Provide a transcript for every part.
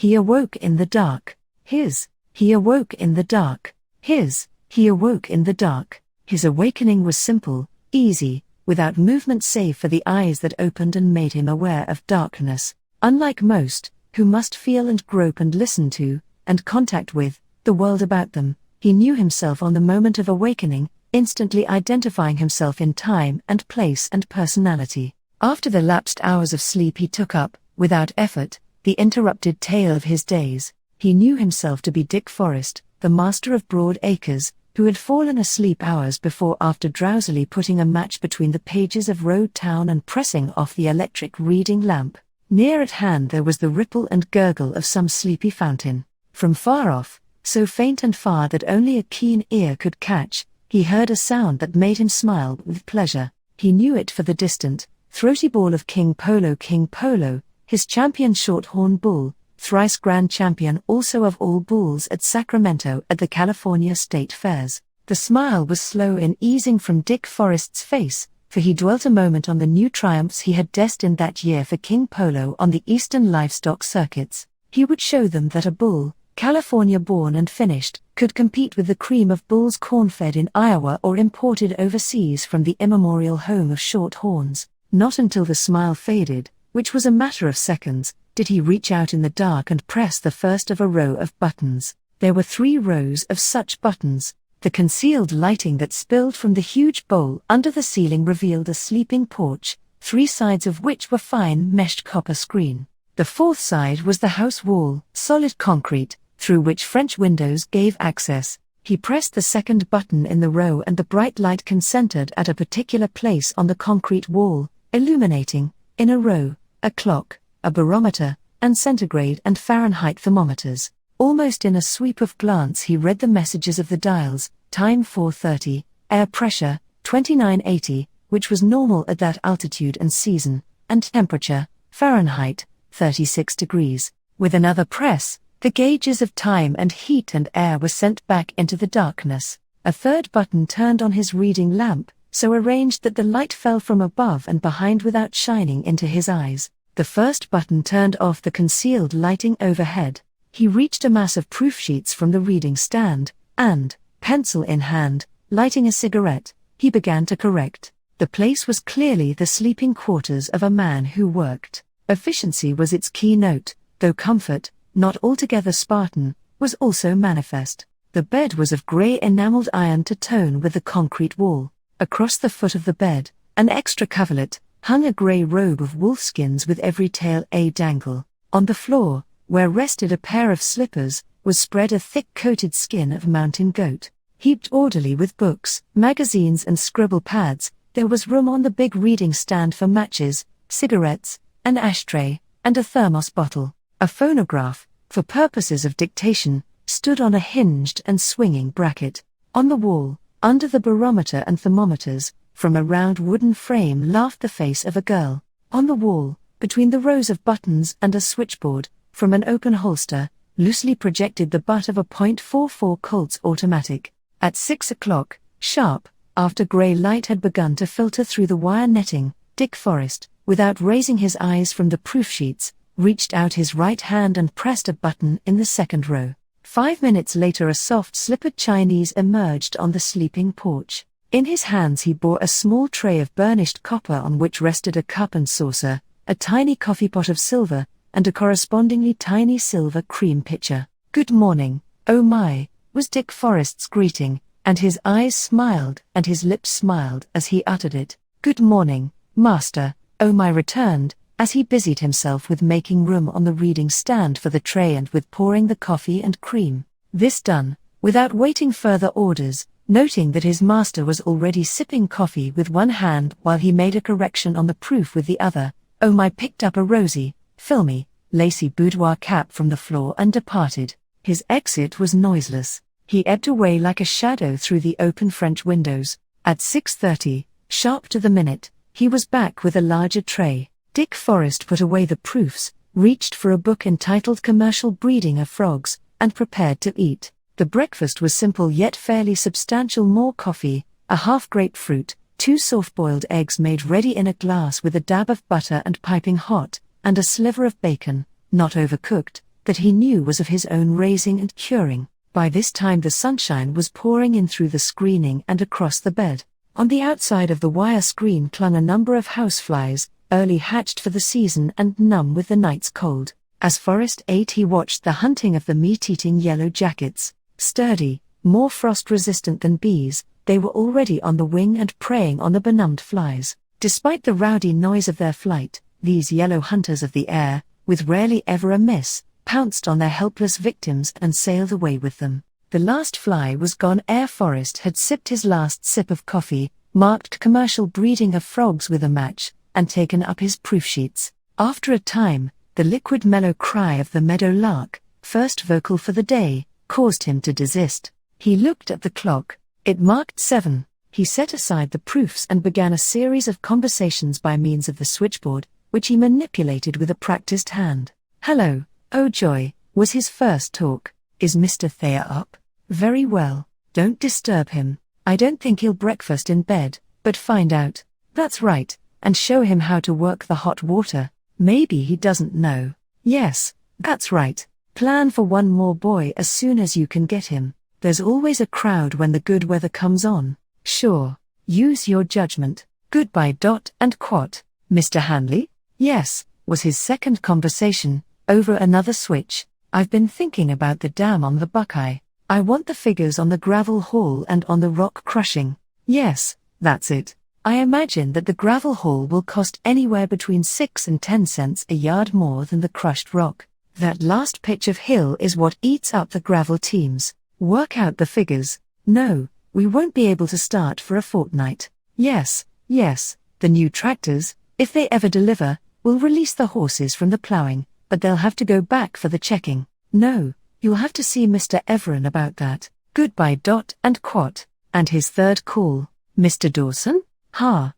he awoke in the dark. He awoke in the dark. He awoke in the dark. His awakening was simple, easy, without movement save for the eyes that opened and made him aware of darkness. Unlike most, who must feel and grope and listen to, and contact with, the world about them, he knew himself on the moment of awakening, instantly identifying himself in time and place and personality. After the lapsed hours of sleep he took up, without effort, the interrupted tale of his days. He knew himself to be Dick Forrest, the master of broad acres, who had fallen asleep hours before after drowsily putting a match between the pages of Road Town and pressing off the electric reading lamp. Near at hand there was the ripple and gurgle of some sleepy fountain. From far off, so faint and far that only a keen ear could catch, he heard a sound that made him smile with pleasure. He knew it for the distant, throaty bawl of King Polo, his champion shorthorn bull, thrice grand champion also of all bulls at Sacramento at the California State Fairs. The smile was slow in easing from Dick Forrest's face, for he dwelt a moment on the new triumphs he had destined that year for King Polo on the eastern livestock circuits. He would show them that a bull, California-born and finished, could compete with the cream of bulls corn-fed in Iowa or imported overseas from the immemorial home of shorthorns. Not until the smile faded, which was a matter of seconds, did he reach out in the dark and press the first of a row of buttons. There were 3 rows of such buttons. The concealed lighting that spilled from the huge bowl under the ceiling revealed a sleeping porch, 3 sides of which were fine meshed copper screen. The 4th side was the house wall, solid concrete, through which French windows gave access. He pressed the second button in the row and the bright light concentered at a particular place on the concrete wall, illuminating, in a row, a clock, a barometer, and centigrade and Fahrenheit thermometers. Almost in a sweep of glance he read the messages of the dials: time 4:30, air pressure 2980, which was normal at that altitude and season, and temperature, Fahrenheit, 36 degrees. With another press, the gauges of time and heat and air were sent back into the darkness. A 3rd button turned on his reading lamp, so arranged that the light fell from above and behind without shining into his eyes. The 1st button turned off the concealed lighting overhead. He reached a mass of proof sheets from the reading stand, and, pencil in hand, lighting a cigarette, he began to correct. The place was clearly the sleeping quarters of a man who worked. Efficiency was its keynote, though comfort, not altogether Spartan, was also manifest. The bed was of grey enameled iron to tone with the concrete wall. Across the foot of the bed, an extra coverlet, hung a grey robe of wolfskins with every tail a dangle. On the floor, where rested a pair of slippers, was spread a thick-coated skin of mountain goat. Heaped orderly with books, magazines and scribble pads, there was room on the big reading stand for matches, cigarettes, an ashtray, and a thermos bottle. A phonograph, for purposes of dictation, stood on a hinged and swinging bracket. On the wall, under the barometer and thermometers, from a round wooden frame laughed the face of a girl. On the wall, between the rows of buttons and a switchboard, from an open holster, loosely projected the butt of a .44 Colt's automatic. At 6 o'clock, sharp, after grey light had begun to filter through the wire netting, Dick Forrest, without raising his eyes from the proof sheets, reached out his right hand and pressed a button in the 2nd row. 5 minutes later a soft-slippered Chinese emerged on the sleeping porch. In his hands he bore a small tray of burnished copper on which rested a cup and saucer, a tiny coffee pot of silver, and a correspondingly tiny silver cream pitcher. "Good morning, oh my," was Dick Forrest's greeting, and his eyes smiled and his lips smiled as he uttered it. "Good morning, master," oh my returned, as he busied himself with making room on the reading stand for the tray and with pouring the coffee and cream. This done, without waiting further orders, noting that his master was already sipping coffee with one hand while he made a correction on the proof with the other, oh my picked up a rosy, filmy, lacy boudoir cap from the floor and departed. His exit was noiseless. He ebbed away like a shadow through the open French windows. At 6:30, sharp to the minute, he was back with a larger tray. Dick Forrest put away the proofs, reached for a book entitled Commercial Breeding of Frogs, and prepared to eat. The breakfast was simple yet fairly substantial: more coffee, a half grapefruit, 2 soft-boiled eggs made ready in a glass with a dab of butter and piping hot, and a sliver of bacon, not overcooked, that he knew was of his own raising and curing. By this time the sunshine was pouring in through the screening and across the bed. On the outside of the wire screen clung a number of houseflies, early hatched for the season and numb with the night's cold. As Forrest ate, he watched the hunting of the meat-eating yellow jackets. Sturdy, more frost-resistant than bees, they were already on the wing and preying on the benumbed flies. Despite the rowdy noise of their flight, these yellow hunters of the air, with rarely ever a miss, pounced on their helpless victims and sailed away with them. The last fly was gone ere Forrest had sipped his last sip of coffee, marked commercial breeding of frogs with a match, and taken up his proof sheets. After a time, the liquid mellow cry of the meadow lark, first vocal for the day, caused him to desist. He looked at the clock. It marked 7. He set aside the proofs and began a series of conversations by means of the switchboard, which he manipulated with a practiced hand. "Hello, oh joy," was his first talk. "Is Mr. Thayer up?" "Very well. Don't disturb him. I don't think he'll breakfast in bed, but find out." "That's right, and show him how to work the hot water. Maybe he doesn't know." "Yes, that's right. Plan for one more boy as soon as you can get him. There's always a crowd when the good weather comes on." "Sure. Use your judgment. Goodbye. And quat. Mr. Hanley?" "Yes," was his second conversation, over another switch. "I've been thinking about the dam on the Buckeye. I want the figures on the gravel haul and on the rock crushing." "Yes, that's it. I imagine that the gravel haul will cost anywhere between 6 and 10 cents a yard more than the crushed rock. That last pitch of hill is what eats up the gravel teams. Work out the figures." "No, we won't be able to start for a fortnight." Yes, the new tractors, if they ever deliver, will release the horses from the ploughing, but they'll have to go back for the checking." "No, you'll have to see Mr. Everin about that." Goodbye. And quat. And his third call. "Mr. Dawson? Ha,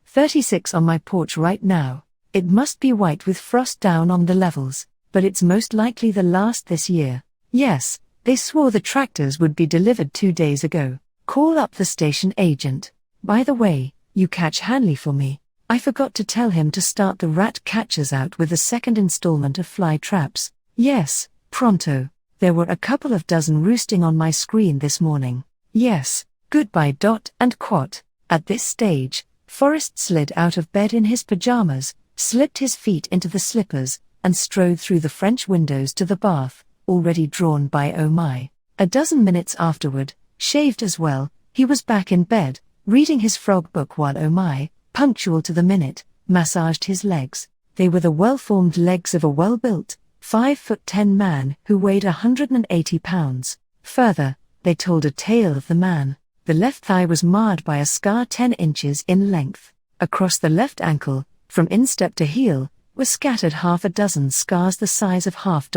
36 on my porch right now. It must be white with frost down on the levels, but it's most likely the last this year." "Yes, they swore the tractors would be delivered 2 days ago. Call up the station agent. By the way, you catch Hanley for me. I forgot to tell him to start the rat catchers out with the second installment of fly traps." "Yes, pronto. There were a couple of dozen roosting on my screen this morning." "Yes, goodbye. And quat." At this stage, Forrest slid out of bed in his pajamas, slipped his feet into the slippers, and strode through the French windows to the bath, already drawn by Oh My. A dozen minutes afterward, shaved as well, he was back in bed, reading his frog book while Oh My, punctual to the minute, massaged his legs. They were the well-formed legs of a well-built, 5'10" man who weighed 180 pounds. Further, they told a tale of the man. The left thigh was marred by a scar 10 inches in length. Across the left ankle, from instep to heel, were scattered half a dozen scars the size of $half.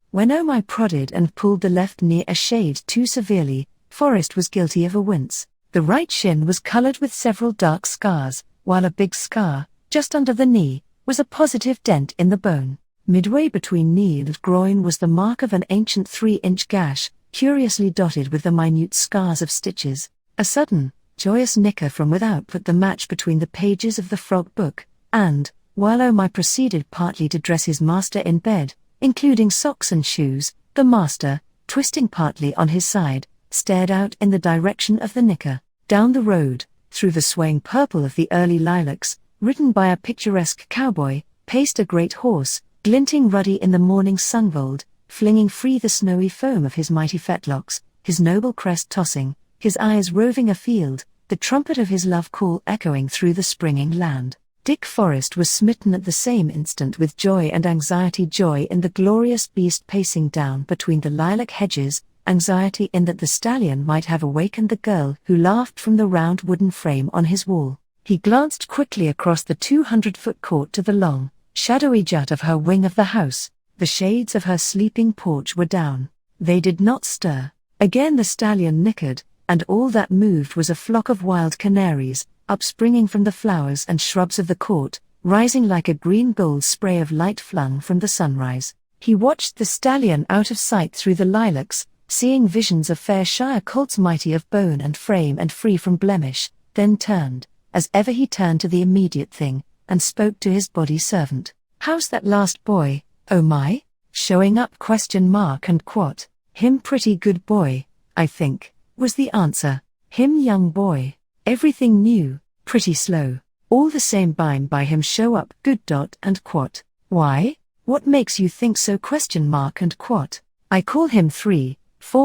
When Oh My prodded and pulled the left knee a shade too severely, Forrest was guilty of a wince. The right shin was colored with several dark scars, while a big scar, just under the knee, was a positive dent in the bone. Midway between knee and groin was the mark of an ancient 3-inch gash, curiously dotted with the minute scars of stitches. A sudden, joyous nicker from without put the match between the pages of the frog book, and, while Oh My proceeded partly to dress his master in bed, including socks and shoes, the master, twisting partly on his side, stared out in the direction of the nicker. Down the road, through the swaying purple of the early lilacs, ridden by a picturesque cowboy, paced a great horse, glinting ruddy in the morning sungold, flinging free the snowy foam of his mighty fetlocks, his noble crest tossing, his eyes roving afield, the trumpet of his love call echoing through the springing land. Dick Forrest was smitten at the same instant with joy and anxiety. Joy in the glorious beast pacing down between the lilac hedges, anxiety in that the stallion might have awakened the girl who laughed from the round wooden frame on his wall. He glanced quickly across the 200-foot court to the long, shadowy jut of her wing of the house. The shades of her sleeping porch were down. They did not stir. Again the stallion nickered, and all that moved was a flock of wild canaries, upspringing from the flowers and shrubs of the court, rising like a green gold spray of light flung from the sunrise. He watched the stallion out of sight through the lilacs, seeing visions of fair Shire colts mighty of bone and frame and free from blemish, then turned, as ever he turned to the immediate thing, and spoke to his body servant. "How's that last boy, Oh My?" Showing up ? And quot. Him pretty good boy, I think, was the answer. Him young boy. Everything new, pretty slow. All the same by him show up good. And quot. Why? What makes you think so ? And quot. I call him 3-4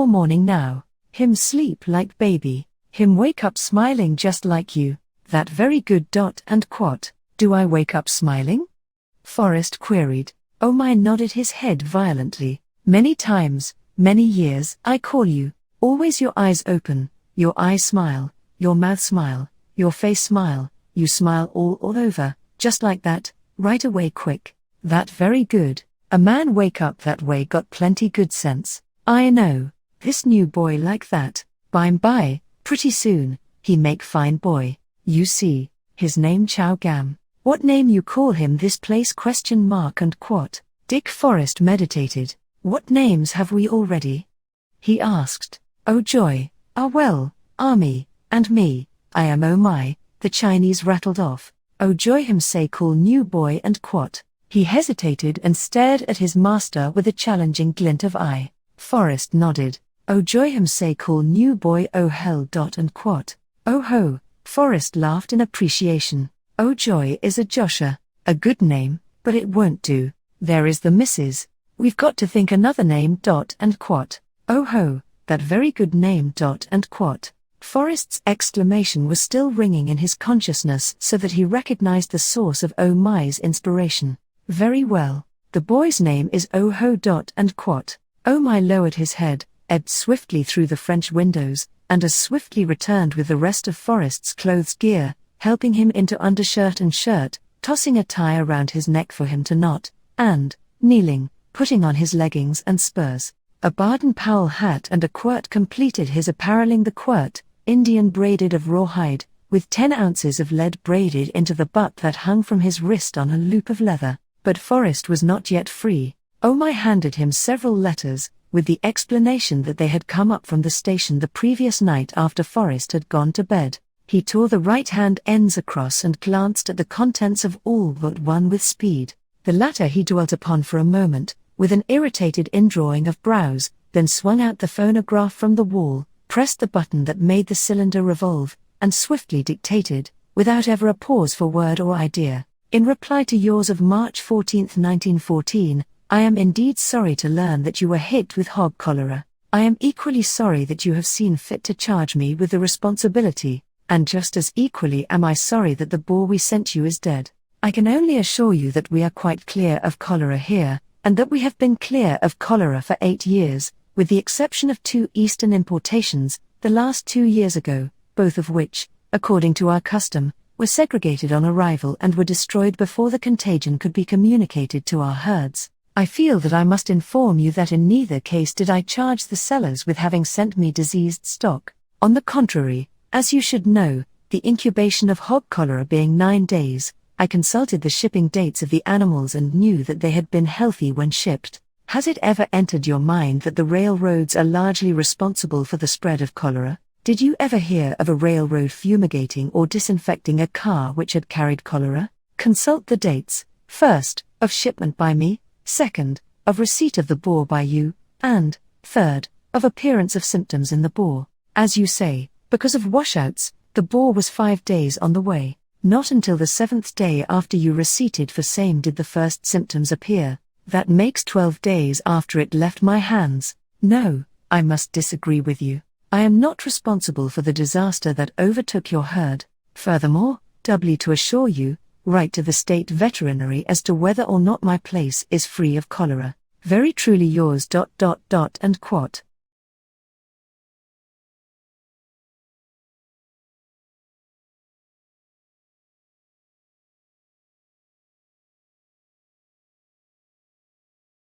morning now. Him sleep like baby. Him wake up smiling just like you. That very good. And quot. Do I wake up smiling? Forrest queried. Oh my nodded his head violently. Many times, many years, I call you. Always your eyes open, your eyes smile, your mouth smile, your face smile, you smile all over, just like that, right away quick. That very good. A man wake up that way got plenty good sense. I know. This new boy like that. By, pretty soon, he make fine boy. You see, his name Chow Gam. What name you call him this place ? And quot. Dick Forrest meditated. What names have we already? He asked. Oh joy, ah well, Army, and me, I am oh my, the Chinese rattled off. Oh joy him say call new boy and quot. He hesitated and stared at his master with a challenging glint of eye. Forrest nodded. Oh joy him say call new boy oh hell. And quot. Oh ho, Forrest laughed in appreciation. Oh joy is a Joshua, a good name, but it won't do. There is the missus. We've got to think another name. And quot. Oh ho, that very good name. And quot. Forrest's exclamation was still ringing in his consciousness so that he recognized the source of oh my's inspiration. Very well, the boy's name is oh ho. And quot. Oh my lowered his head, ebbed swiftly through the French windows, and as swiftly returned with the rest of Forrest's clothes gear, helping him into undershirt and shirt, tossing a tie around his neck for him to knot, and, kneeling, putting on his leggings and spurs. A Baden-Powell hat and a quirt completed his appareling. The quirt, Indian braided of rawhide, with 10 ounces of lead braided into the butt that hung from his wrist on a loop of leather. But Forrest was not yet free. Oh my handed him several letters, with the explanation that they had come up from the station the previous night after Forrest had gone to bed. He tore the right-hand ends across and glanced at the contents of all but one with speed. The latter he dwelt upon for a moment, with an irritated indrawing of brows, then swung out the phonograph from the wall, pressed the button that made the cylinder revolve, and swiftly dictated, without ever a pause for word or idea. In reply to yours of March 14, 1914, I am indeed sorry to learn that you were hit with hog cholera. I am equally sorry that you have seen fit to charge me with the responsibility. And just as equally am I sorry that the boar we sent you is dead. I can only assure you that we are quite clear of cholera here, and that we have been clear of cholera for 8 years, with the exception of 2 Eastern importations, the last 2 years ago, both of which, according to our custom, were segregated on arrival and were destroyed before the contagion could be communicated to our herds. I feel that I must inform you that in neither case did I charge the sellers with having sent me diseased stock. On the contrary, as you should know, the incubation of hog cholera being 9 days, I consulted the shipping dates of the animals and knew that they had been healthy when shipped. Has it ever entered your mind that the railroads are largely responsible for the spread of cholera? Did you ever hear of a railroad fumigating or disinfecting a car which had carried cholera? Consult the dates, first, of shipment by me, second, of receipt of the boar by you, and, third, of appearance of symptoms in the boar. As you say, because of washouts, the boar was 5 days on the way. Not until the 7th day after you receipted for same did the first symptoms appear. That makes 12 days after it left my hands. No, I must disagree with you. I am not responsible for the disaster that overtook your herd. Furthermore, doubly to assure you, write to the state veterinary as to whether or not my place is free of cholera. Very truly yours. And quot.